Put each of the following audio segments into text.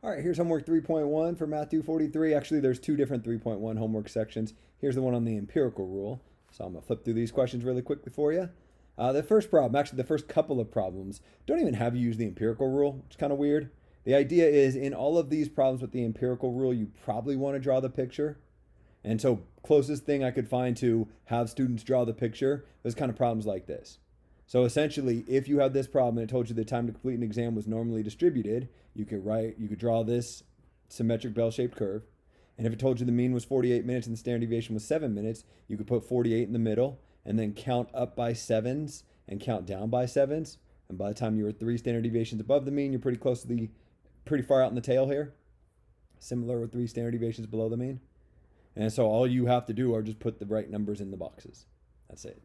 All right, here's homework 3.1 for Math 243. Actually, there's two different 3.1 homework sections. Here's the one on the empirical rule. So I'm going to flip through these questions really quickly for you. The first problem, actually the first couple of problems, don't even have you use the empirical rule, which is kind of weird. The idea is in all of these problems with the empirical rule, you probably want to draw the picture. And so closest thing I could find to have students draw the picture was kind of problems like this. So essentially, if you had this problem and it told you the time to complete an exam was normally distributed, you could draw this symmetric bell-shaped curve. And if it told you the mean was 48 minutes and the standard deviation was 7 minutes, you could put 48 in the middle and then count up by sevens and count down by sevens. And by the time you were 3 standard deviations above the mean, you're pretty far out in the tail here. Similar with 3 standard deviations below the mean. And so all you have to do are just put the right numbers in the boxes. That's it.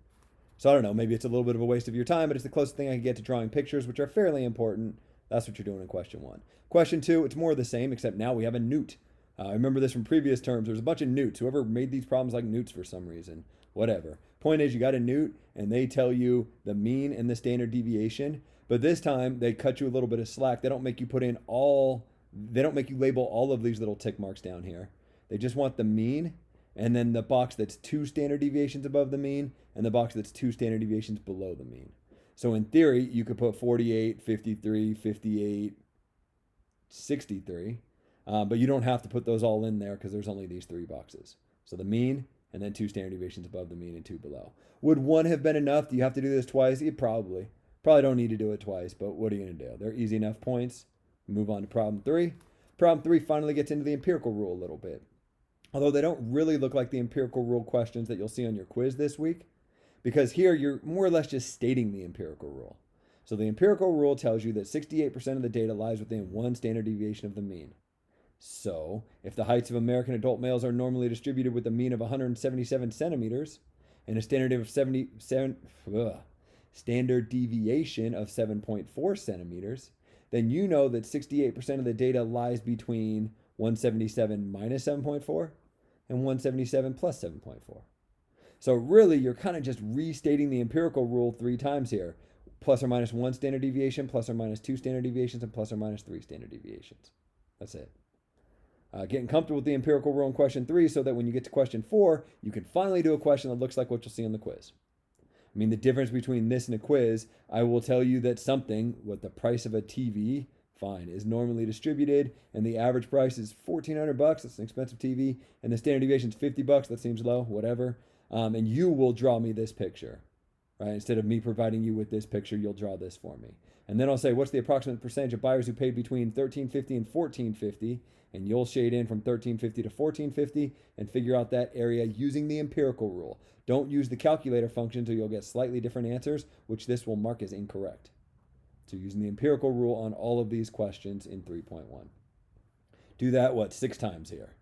So I don't know, maybe it's a little bit of a waste of your time, but it's the closest thing I can get to drawing pictures, which are fairly important. That's what you're doing in question 1. Question 2, it's more of the same, except now we have a newt. I remember this from previous terms. There's a bunch of newts. Whoever made these problems like newts for some reason. Whatever. Point is, you got a newt, and they tell you the mean and the standard deviation. But this time, they cut you a little bit of slack. They don't make you label all of these little tick marks down here. They just want the mean, and then the box that's 2 standard deviations above the mean, and the box that's 2 standard deviations below the mean. So in theory, you could put 48, 53, 58, 63, but you don't have to put those all in there because there's only these 3 boxes. So the mean, and then 2 standard deviations above the mean and 2 below. Would 1 have been enough? Do you have to do this twice? You probably don't need to do it twice, but what are you going to do? They're easy enough points. Move on to problem 3. Problem 3 finally gets into the empirical rule a little bit. Although they don't really look like the empirical rule questions that you'll see on your quiz this week, because here you're more or less just stating the empirical rule. So the empirical rule tells you that 68% of the data lies within 1 standard deviation of the mean. So if the heights of American adult males are normally distributed with a mean of 177 centimeters and a standard deviation of 7.4 centimeters, then you know that 68% of the data lies between 177 minus 7.4 and 177 plus 7.4. So really, you're kind of just restating the empirical rule 3 times here. Plus or minus 1 standard deviation, plus or minus 2 standard deviations, and plus or minus 3 standard deviations. That's it. Getting comfortable with the empirical rule in question 3 so that when you get to question 4, you can finally do a question that looks like what you'll see on the quiz. I mean, the difference between this and a quiz, I will tell you that something, what the price of a TV, fine, is normally distributed, and the average price is $1,400. That's an expensive TV, and the standard deviation is $50. That seems low, whatever. And you will draw me this picture, right? Instead of me providing you with this picture, you'll draw this for me. And then I'll say, what's the approximate percentage of buyers who paid between $1,350 and $1,450? And you'll shade in from $1,350 to $1,450 and figure out that area using the empirical rule. Don't use the calculator function so you'll get slightly different answers, which this will mark as incorrect. So using the empirical rule on all of these questions in 3.1. Do that, 6 times here.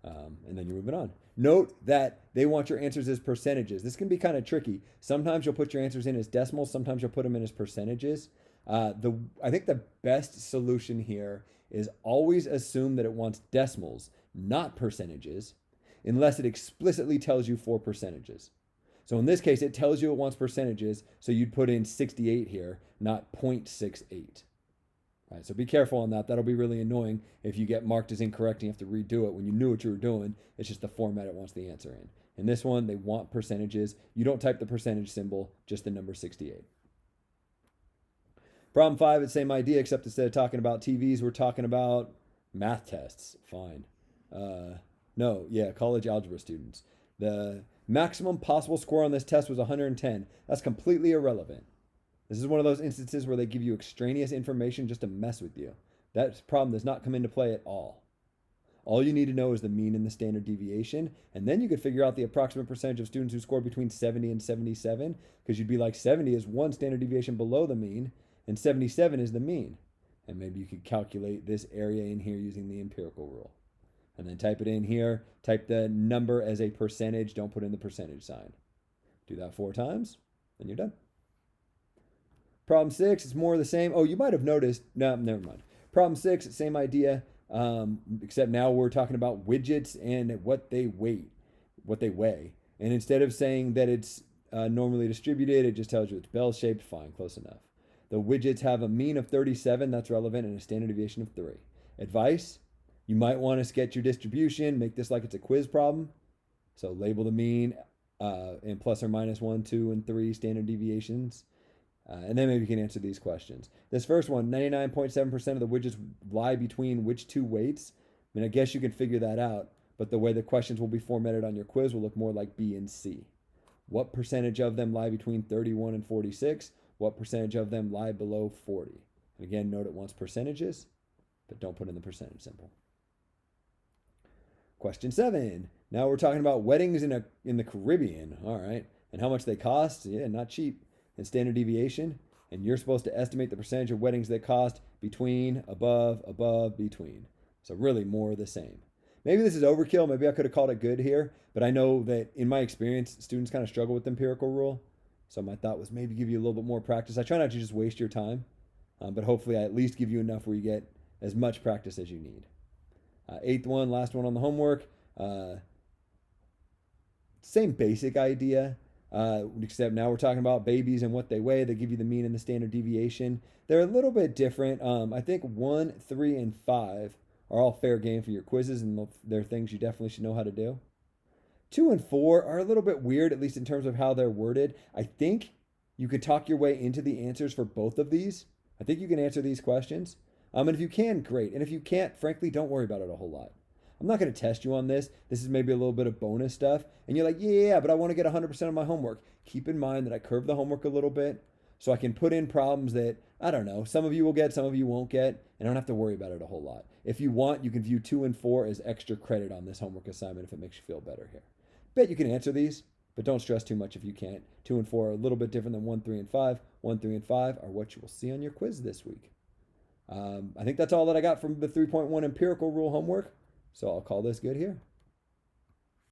And then you're moving on. Note that they want your answers as percentages. This can be kind of tricky. Sometimes you'll put your answers in as decimals. Sometimes you'll put them in as percentages. I think the best solution here is always assume that it wants decimals, not percentages, unless it explicitly tells you for percentages. So in this case, it tells you it wants percentages, so you'd put in 68 here, not 0.68. Right, so be careful on that. That'll be really annoying if you get marked as incorrect and you have to redo it when you knew what you were doing. It's just the format it wants the answer in. In this one, they want percentages. You don't type the percentage symbol, just the number 68. Problem 5, it's the same idea, except instead of talking about TVs, we're talking about math tests. Fine. College algebra students. The maximum possible score on this test was 110. That's completely irrelevant. This is one of those instances where they give you extraneous information just to mess with you. That problem does not come into play at all. All you need to know is the mean and the standard deviation, and then you could figure out the approximate percentage of students who scored between 70 and 77, because you'd be like 70 is 1 standard deviation below the mean, and 77 is the mean. And maybe you could calculate this area in here using the empirical rule. And then type it in here, type the number as a percentage, don't put in the percentage sign. Do that 4 times, and you're done. Problem 6, it's more of the same. Oh, you might have noticed. No, never mind. Problem 6, same idea, except now we're talking about widgets and what they weigh. And instead of saying that it's normally distributed, it just tells you it's bell-shaped. Fine, close enough. The widgets have a mean of 37, that's relevant, and a standard deviation of 3. Advice, you might want to sketch your distribution, make this like it's a quiz problem. So label the mean and plus or minus 1, 2, and 3 standard deviations. And then maybe you can answer these questions. This first one, 99.7% of the widgets lie between which two weights? I mean, I guess you can figure that out, but the way the questions will be formatted on your quiz will look more like B and C. What percentage of them lie between 31 and 46? What percentage of them lie below 40? And again, note it wants percentages, but don't put in the percentage symbol. Question 7. Now we're talking about weddings in the Caribbean. All right. And how much they cost? Yeah, not cheap. And standard deviation. And you're supposed to estimate the percentage of weddings that cost between, above, between. So really more of the same. Maybe this is overkill. Maybe I could have called it good here. But I know that in my experience, students kind of struggle with the empirical rule. So my thought was maybe give you a little bit more practice. I try not to just waste your time. But hopefully I at least give you enough where you get as much practice as you need. Eighth one, last one on the homework. Same basic idea, except now we're talking about babies and what they weigh. They give you the mean and the standard deviation. They're a little bit different. I think 1, 3, and 5 are all fair game for your quizzes, and they're things you definitely should know how to do. 2 and 4 are a little bit weird, at least in terms of how they're worded. I think you could talk your way into the answers for both of these. I think you can answer these questions. And if you can, great. And if you can't, frankly, don't worry about it a whole lot. I'm not going to test you on this. This is maybe a little bit of bonus stuff. And you're like, yeah, but I want to get 100% of my homework. Keep in mind that I curve the homework a little bit so I can put in problems that, I don't know, some of you will get, some of you won't get, and I don't have to worry about it a whole lot. If you want, you can view 2 and 4 as extra credit on this homework assignment if it makes you feel better here. Bet you can answer these, but don't stress too much if you can't. 2 and 4 are a little bit different than 1, 3, and 5. 1, 3, and 5 are what you will see on your quiz this week. I think that's all that I got from the 3.1 empirical rule homework. So I'll call this good here.